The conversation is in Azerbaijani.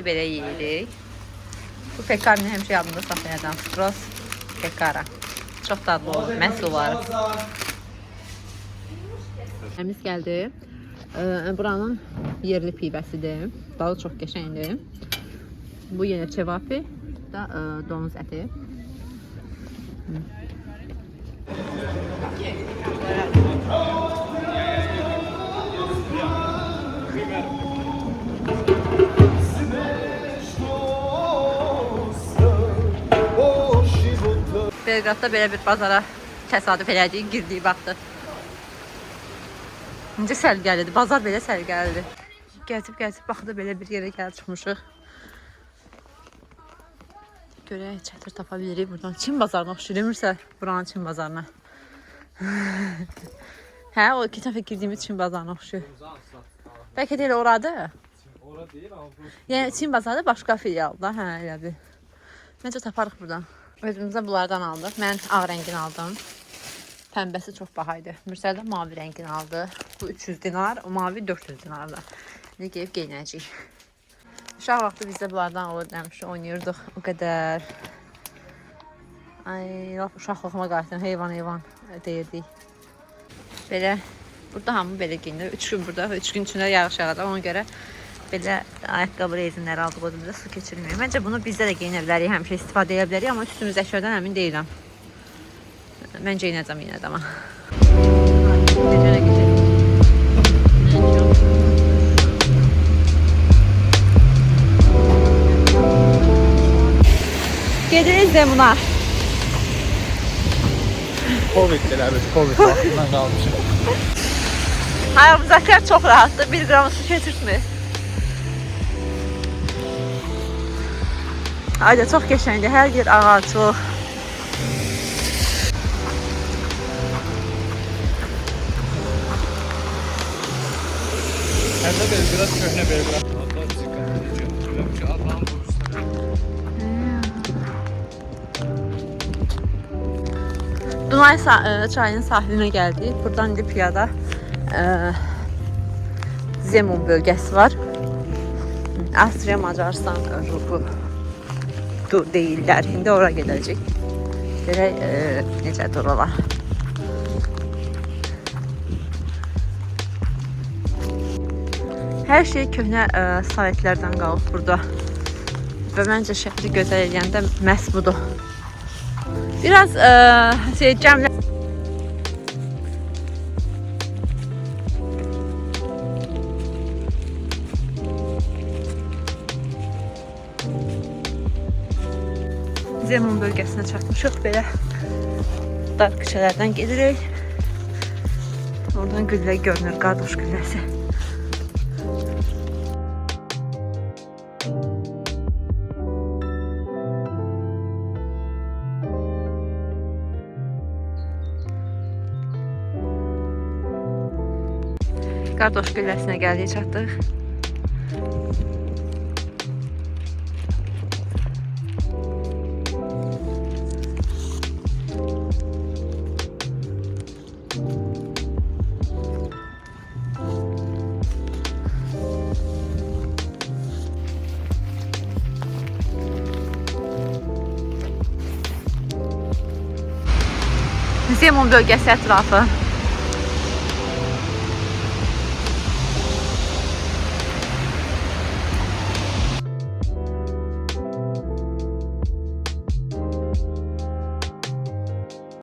peyvəsi belə yeyirik. Bu pekarini həmişə yadımda saxlayacağım. Stros pekara. Çox dadlı olur, məhsul var. Təmiz gəldi. Buranın yerli peyvəsidir. Dalı çox qəşəngdir. Bu yenə çevapi, da donuz əti. Belqradda belə bir bazara təsadüf elədik, girdik, baxdı. Necə sərgəlidir, bazar belə sərgəlidir. Gəzib baxdı, belə bir yerə gəlib çıxmışıq. Görək, çətir tapa bilirik buradan. Çin bazarına oxşayırsa buranın Çin bazarına. Hə, o iki dəfə girdiyimiz Çin bazarına oxşuyur. Bəlkə deyil, oradır. Ora deyil, amma yəni Çin bazarı başqa filialda, hə, elə bir. Necə taparıq buradan? Özümüzə bunlardan aldıq. Mən ağ rəngini aldım. Pəmbəsi çox bahaydı. Mürsəl də mavi rəngini aldı. Bu 300 dinar, o mavi 400 dinarda. İndi geyib geyinəcəyik. Uşaq vaxtı bizdə bunlardan olur demişik, oynayırdıq o qədər. Ay, uşaqlığıma qayıtdım, heyvan deyirdik. Belə, burada hamı belə geyinir. 3 gün burada, 3 gün içində yağış yağacaq. Ona görə belə ayaqqabı rezinləri aldıq, o da bizə su keçirməyək. Məncə bunu bizdə də geyinə bilərik, həmişə istifadə edə bilərik, amma üstümüzdəkilərdən əmin deyiləm. Mən geyinəcəm yenə də amma. Gedirik Zemuna. Covid'lər, Covid vaxtından qalmışıq. Ayağımızdakilər çox rahatdır, 1 qram su keçirtmir. Ayda çox qəşəngdir, hər yer ağac, çox. Hətta Belqrad köhnə Belqrad. Dunay çayının sahilinə gəldik. Buradan indi piyada Zemun bölgəsi var. Avstriya Macaristan ruhu deyirlər. İndi ora gedəcək. Görək necədir oralar. Hər şey köhnə saytlərdən qalıb burada. Və məncə şəhəri gözəl eləyən də məhz budur. Biraz cəmlə Zemun bölgəsinə çatmışıq. Belə dar küçələrdən gedirik. Oradan güllə görünür, qardaş gülləsi. Qardaş gülləsinə gəldik, çatdıq. Zemun bölgəsi ətrafı.